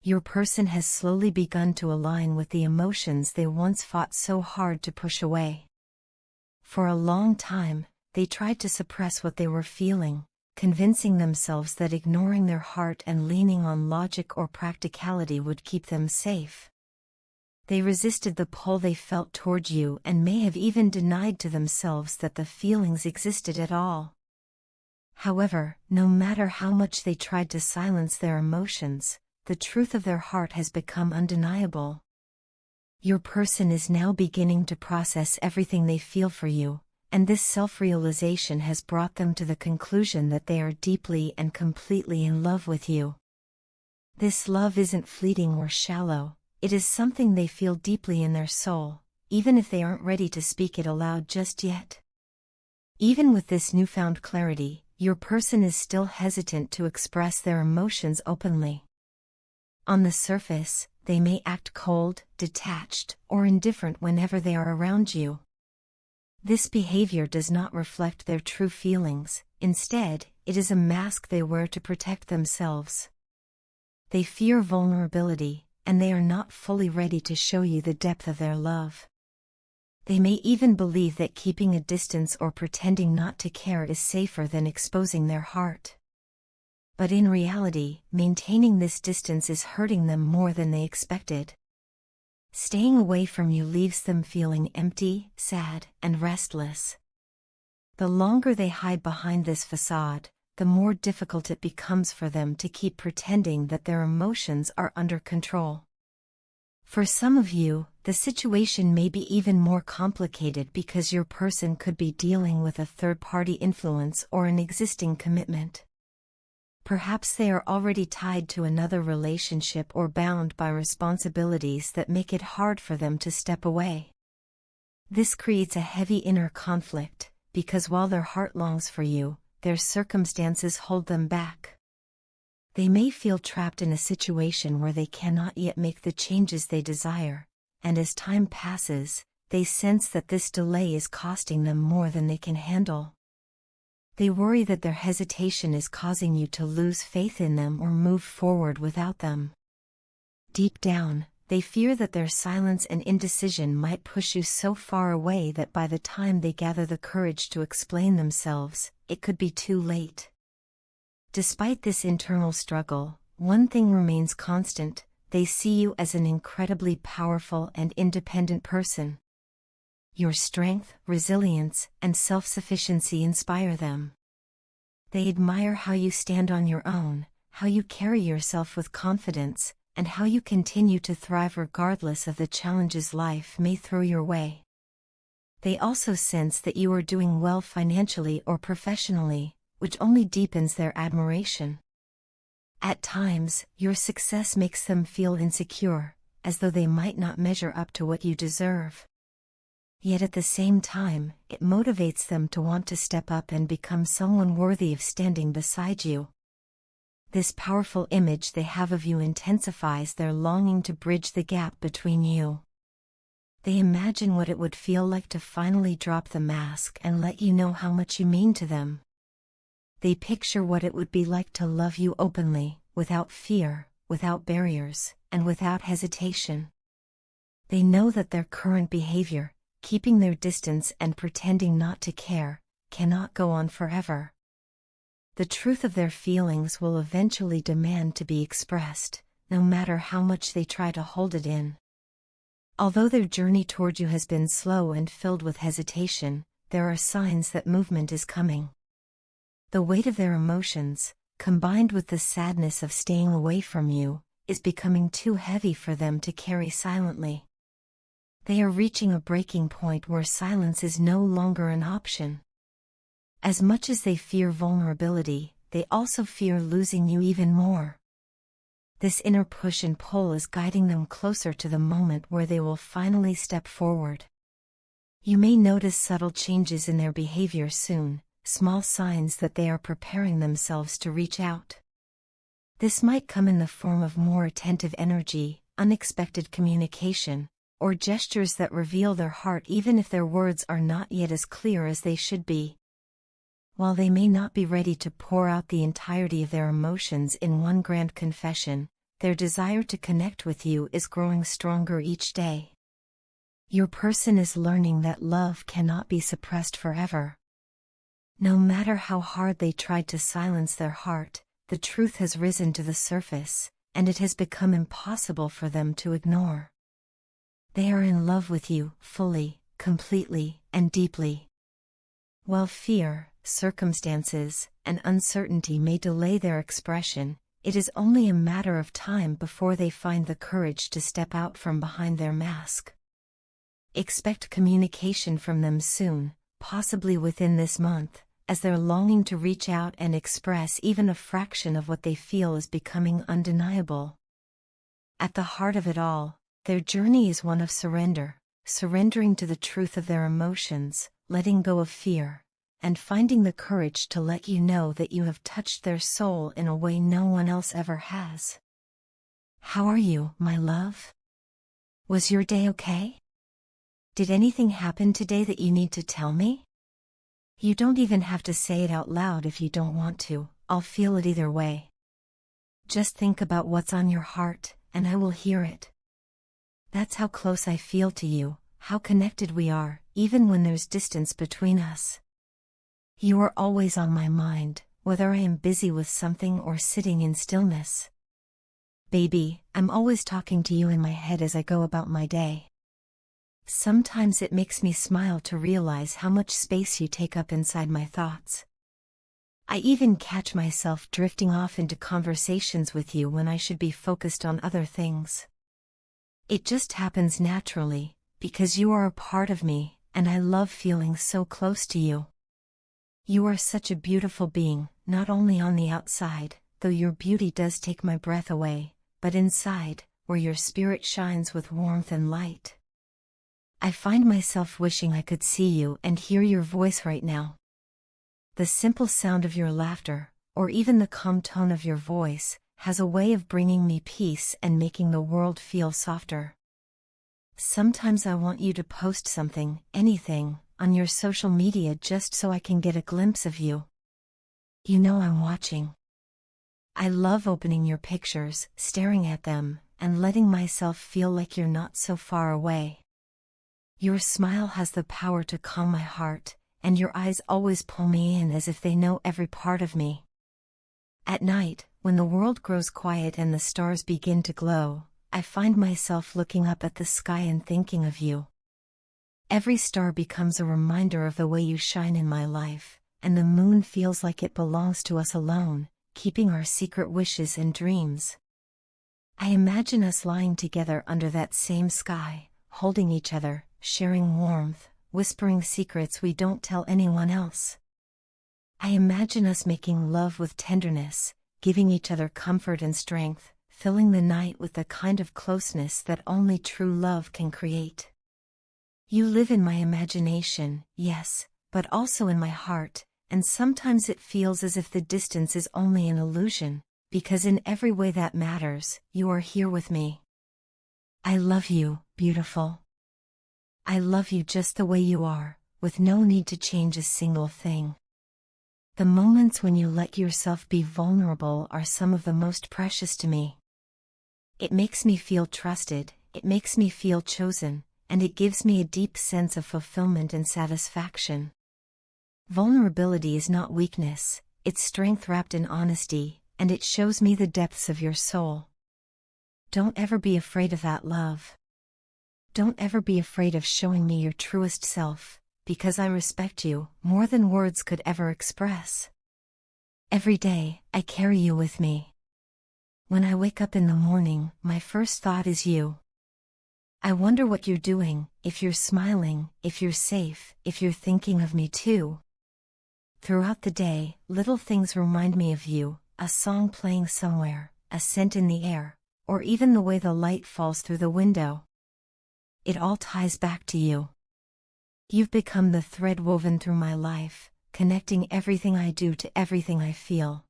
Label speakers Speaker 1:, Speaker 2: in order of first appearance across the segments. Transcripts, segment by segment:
Speaker 1: your person has slowly begun to align with the emotions they once fought so hard to push away. For a long time, they tried to suppress what they were feeling, convincing themselves that ignoring their heart and leaning on logic or practicality would keep them safe. They resisted the pull they felt toward you and may have even denied to themselves that the feelings existed at all. However, no matter how much they tried to silence their emotions, the truth of their heart has become undeniable. Your person is now beginning to process everything they feel for you, and this self-realization has brought them to the conclusion that they are deeply and completely in love with you. This love isn't fleeting or shallow, it is something they feel deeply in their soul, even if they aren't ready to speak it aloud just yet. Even with this newfound clarity, your person is still hesitant to express their emotions openly. On the surface, they may act cold, detached, or indifferent whenever they are around you. This behavior does not reflect their true feelings, instead, it is a mask they wear to protect themselves. They fear vulnerability, and they are not fully ready to show you the depth of their love. They may even believe that keeping a distance or pretending not to care is safer than exposing their heart. But in reality, maintaining this distance is hurting them more than they expected. Staying away from you leaves them feeling empty, sad, and restless. The longer they hide behind this facade, the more difficult it becomes for them to keep pretending that their emotions are under control. For some of you, the situation may be even more complicated because your person could be dealing with a third-party influence or an existing commitment. Perhaps they are already tied to another relationship or bound by responsibilities that make it hard for them to step away. This creates a heavy inner conflict, because while their heart longs for you, their circumstances hold them back. They may feel trapped in a situation where they cannot yet make the changes they desire, and as time passes, they sense that this delay is costing them more than they can handle. They worry that their hesitation is causing you to lose faith in them or move forward without them. Deep down, they fear that their silence and indecision might push you so far away that by the time they gather the courage to explain themselves, it could be too late. Despite this internal struggle, one thing remains constant: they see you as an incredibly powerful and independent person. Your strength, resilience, and self-sufficiency inspire them. They admire how you stand on your own, how you carry yourself with confidence, and how you continue to thrive regardless of the challenges life may throw your way. They also sense that you are doing well financially or professionally, which only deepens their admiration. At times, your success makes them feel insecure, as though they might not measure up to what you deserve. Yet at the same time, it motivates them to want to step up and become someone worthy of standing beside you. This powerful image they have of you intensifies their longing to bridge the gap between you. They imagine what it would feel like to finally drop the mask and let you know how much you mean to them. They picture what it would be like to love you openly, without fear, without barriers, and without hesitation. They know that their current behavior, keeping their distance and pretending not to care, cannot go on forever. The truth of their feelings will eventually demand to be expressed, no matter how much they try to hold it in. Although their journey toward you has been slow and filled with hesitation, there are signs that movement is coming. The weight of their emotions, combined with the sadness of staying away from you, is becoming too heavy for them to carry silently. They are reaching a breaking point where silence is no longer an option. As much as they fear vulnerability, they also fear losing you even more. This inner push and pull is guiding them closer to the moment where they will finally step forward. You may notice subtle changes in their behavior soon, small signs that they are preparing themselves to reach out. This might come in the form of more attentive energy, unexpected communication, or gestures that reveal their heart even if their words are not yet as clear as they should be. While they may not be ready to pour out the entirety of their emotions in one grand confession, their desire to connect with you is growing stronger each day. Your person is learning that love cannot be suppressed forever. No matter how hard they tried to silence their heart, the truth has risen to the surface, and it has become impossible for them to ignore. They are in love with you, fully, completely, and deeply. While fear, circumstances, and uncertainty may delay their expression, it is only a matter of time before they find the courage to step out from behind their mask. Expect communication from them soon, possibly within this month, as their longing to reach out and express even a fraction of what they feel is becoming undeniable. At the heart of it all, their journey is one of surrender, surrendering to the truth of their emotions, letting go of fear, and finding the courage to let you know that you have touched their soul in a way no one else ever has. How are you, my love? Was your day okay? Did anything happen today that you need to tell me? You don't even have to say it out loud if you don't want to, I'll feel it either way. Just think about what's on your heart, and I will hear it. That's how close I feel to you, how connected we are, even when there's distance between us. You are always on my mind, whether I am busy with something or sitting in stillness. Baby, I'm always talking to you in my head as I go about my day. Sometimes it makes me smile to realize how much space you take up inside my thoughts. I even catch myself drifting off into conversations with you when I should be focused on other things. It just happens naturally, because you are a part of me, and I love feeling so close to you. You are such a beautiful being, not only on the outside, though your beauty does take my breath away, but inside, where your spirit shines with warmth and light. I find myself wishing I could see you and hear your voice right now. The simple sound of your laughter, or even the calm tone of your voice, has a way of bringing me peace and making the world feel softer. Sometimes I want you to post something, anything, on your social media just so I can get a glimpse of you. You know I'm watching. I love opening your pictures, staring at them, and letting myself feel like you're not so far away. Your smile has the power to calm my heart, and your eyes always pull me in as if they know every part of me. At night, when the world grows quiet and the stars begin to glow, I find myself looking up at the sky and thinking of you. Every star becomes a reminder of the way you shine in my life, and the moon feels like it belongs to us alone, keeping our secret wishes and dreams. I imagine us lying together under that same sky, holding each other, sharing warmth, whispering secrets we don't tell anyone else. I imagine us making love with tenderness, giving each other comfort and strength, filling the night with the kind of closeness that only true love can create. You live in my imagination, yes, but also in my heart, and sometimes it feels as if the distance is only an illusion, because in every way that matters, you are here with me. I love you, beautiful. I love you just the way you are, with no need to change a single thing. The moments when you let yourself be vulnerable are some of the most precious to me. It makes me feel trusted, it makes me feel chosen, and it gives me a deep sense of fulfillment and satisfaction. Vulnerability is not weakness, it's strength wrapped in honesty, and it shows me the depths of your soul. Don't ever be afraid of that, love. Don't ever be afraid of showing me your truest self, because I respect you more than words could ever express. Every day, I carry you with me. When I wake up in the morning, my first thought is you. I wonder what you're doing, if you're smiling, if you're safe, if you're thinking of me too. Throughout the day, little things remind me of you, a song playing somewhere, a scent in the air, or even the way the light falls through the window. It all ties back to you. You've become the thread woven through my life, connecting everything I do to everything I feel.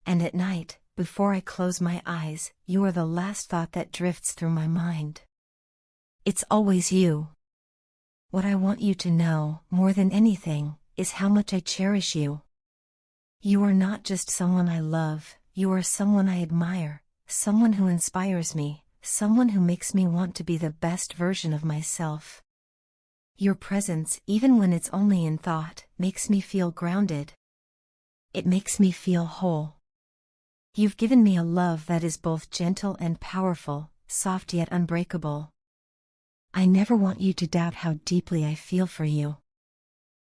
Speaker 1: And at night, before I close my eyes, you are the last thought that drifts through my mind. It's always you. What I want you to know, more than anything, is how much I cherish you. You are not just someone I love, you are someone I admire, someone who inspires me, someone who makes me want to be the best version of myself. Your presence, even when it's only in thought, makes me feel grounded. It makes me feel whole. You've given me a love that is both gentle and powerful, soft yet unbreakable. I never want you to doubt how deeply I feel for you.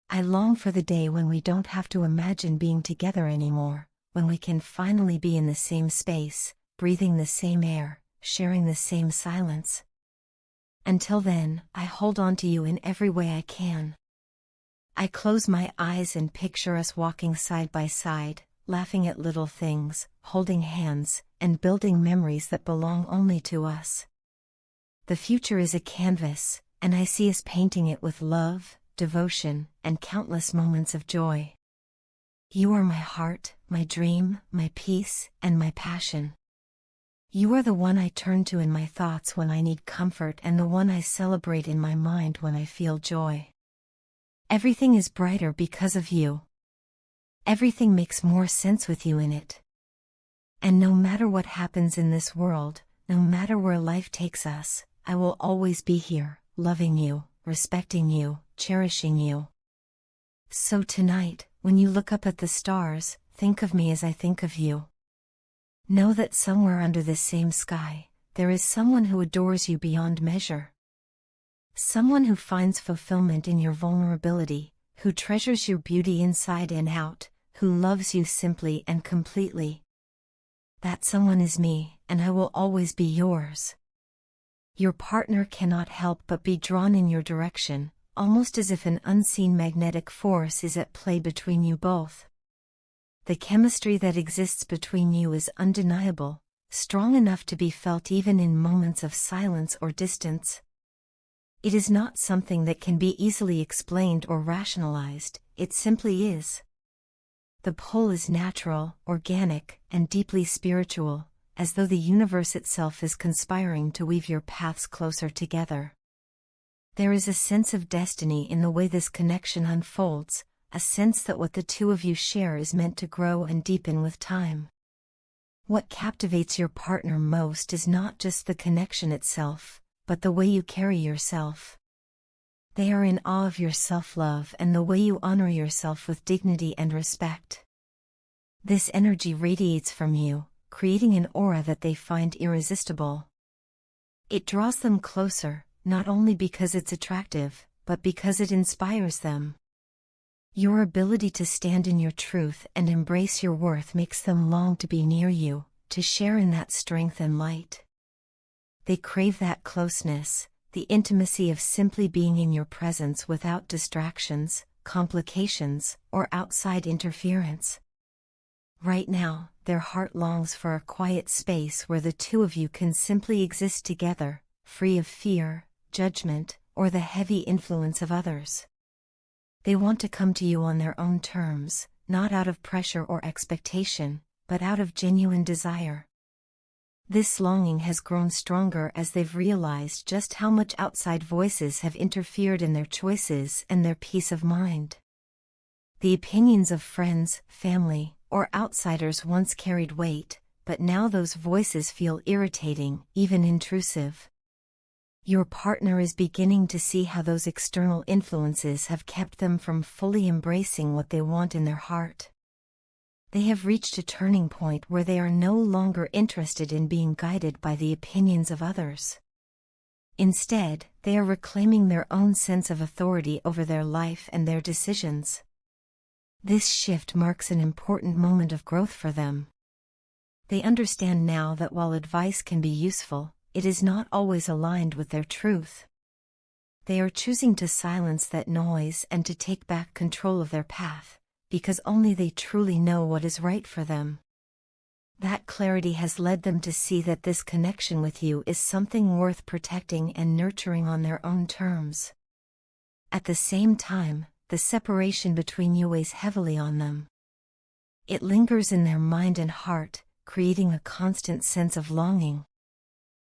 Speaker 1: I long for the day when we don't have to imagine being together anymore, when we can finally be in the same space, breathing the same air, sharing the same silence. Until then, I hold on to you in every way I can. I close my eyes and picture us walking side by side, laughing at little things, holding hands, and building memories that belong only to us. The future is a canvas, and I see us painting it with love, devotion, and countless moments of joy. You are my heart, my dream, my peace, and my passion. You are the one I turn to in my thoughts when I need comfort and the one I celebrate in my mind when I feel joy. Everything is brighter because of you. Everything makes more sense with you in it. And no matter what happens in this world, no matter where life takes us, I will always be here, loving you, respecting you, cherishing you. So tonight, when you look up at the stars, think of me as I think of you. Know that somewhere under this same sky, there is someone who adores you beyond measure. Someone who finds fulfillment in your vulnerability, who treasures your beauty inside and out, who loves you simply and completely. That someone is me, and I will always be yours. Your partner cannot help but be drawn in your direction, almost as if an unseen magnetic force is at play between you both. The chemistry that exists between you is undeniable, strong enough to be felt even in moments of silence or distance. It is not something that can be easily explained or rationalized, it simply is. The pull is natural, organic, and deeply spiritual, as though the universe itself is conspiring to weave your paths closer together. There is a sense of destiny in the way this connection unfolds, a sense that what the two of you share is meant to grow and deepen with time. What captivates your partner most is not just the connection itself, but the way you carry yourself. They are in awe of your self-love and the way you honor yourself with dignity and respect. This energy radiates from you, creating an aura that they find irresistible. It draws them closer, not only because it's attractive, but because it inspires them. Your ability to stand in your truth and embrace your worth makes them long to be near you, to share in that strength and light. They crave that closeness, the intimacy of simply being in your presence without distractions, complications, or outside interference. Right now, their heart longs for a quiet space where the two of you can simply exist together, free of fear, judgment, or the heavy influence of others. They want to come to you on their own terms, not out of pressure or expectation, but out of genuine desire. This longing has grown stronger as they've realized just how much outside voices have interfered in their choices and their peace of mind. The opinions of friends, family, or outsiders once carried weight, but now those voices feel irritating, even intrusive. Your partner is beginning to see how those external influences have kept them from fully embracing what they want in their heart. They have reached a turning point where they are no longer interested in being guided by the opinions of others. Instead, they are reclaiming their own sense of authority over their life and their decisions. This shift marks an important moment of growth for them. They understand now that while advice can be useful, it is not always aligned with their truth. They are choosing to silence that noise and to take back control of their path, because only they truly know what is right for them. That clarity has led them to see that this connection with you is something worth protecting and nurturing on their own terms. At the same time, the separation between you weighs heavily on them. It lingers in their mind and heart, creating a constant sense of longing.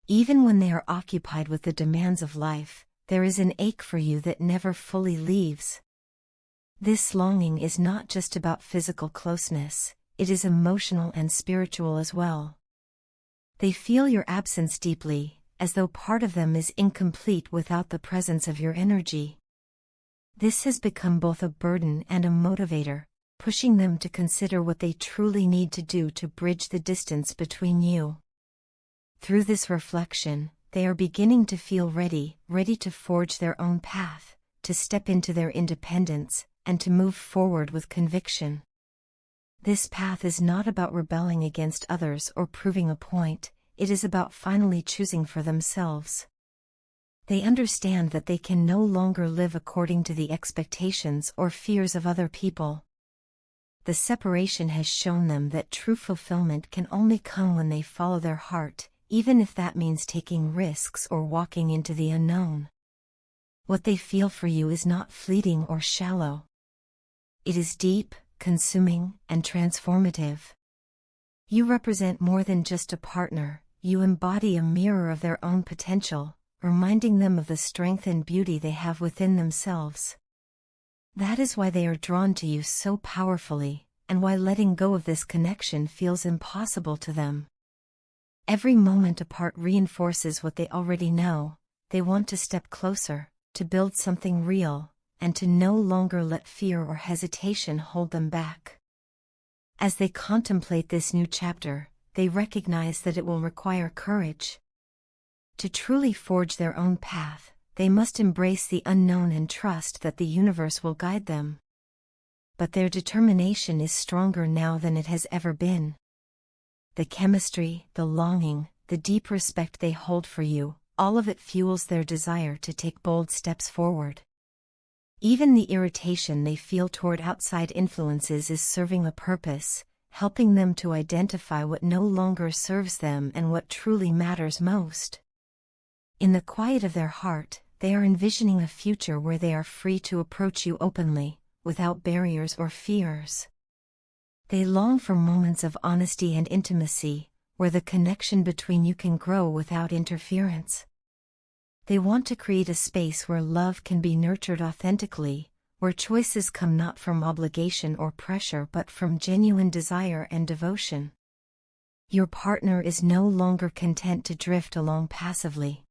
Speaker 1: Even when they are occupied with the demands of life, there is an ache for you that never fully leaves. This longing is not just about physical closeness, it is emotional and spiritual as well. They feel your absence deeply, as though part of them is incomplete without the presence of your energy. This has become both a burden and a motivator, pushing them to consider what they truly need to do to bridge the distance between you. Through this reflection, they are beginning to feel ready to forge their own path, to step into their independence, and to move forward with conviction. This path is not about rebelling against others or proving a point, it is about finally choosing for themselves. They understand that they can no longer live according to the expectations or fears of other people. The separation has shown them that true fulfillment can only come when they follow their heart, even if that means taking risks or walking into the unknown. What they feel for you is not fleeting or shallow. It is deep, consuming, and transformative. You represent more than just a partner, you embody a mirror of their own potential, reminding them of the strength and beauty they have within themselves. That is why they are drawn to you so powerfully, and why letting go of this connection feels impossible to them. Every moment apart reinforces what they already know. They want to step closer, to build something real, and to no longer let fear or hesitation hold them back. As they contemplate this new chapter, they recognize that it will require courage. To truly forge their own path, they must embrace the unknown and trust that the universe will guide them. But their determination is stronger now than it has ever been. The chemistry, the longing, the deep respect they hold for you, all of it fuels their desire to take bold steps forward. Even the irritation they feel toward outside influences is serving a purpose, helping them to identify what no longer serves them and what truly matters most. In the quiet of their heart, they are envisioning a future where they are free to approach you openly, without barriers or fears. They long for moments of honesty and intimacy, where the connection between you can grow without interference. They want to create a space where love can be nurtured authentically, where choices come not from obligation or pressure but from genuine desire and devotion. Your partner is no longer content to drift along passively.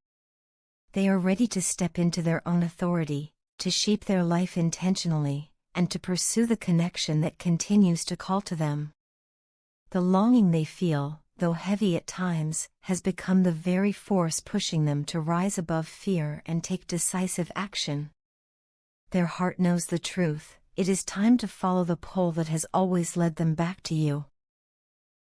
Speaker 1: They are ready to step into their own authority, to shape their life intentionally, and to pursue the connection that continues to call to them. The longing they feel, though heavy at times, has become the very force pushing them to rise above fear and take decisive action. Their heart knows the truth. It is time to follow the pull that has always led them back to you.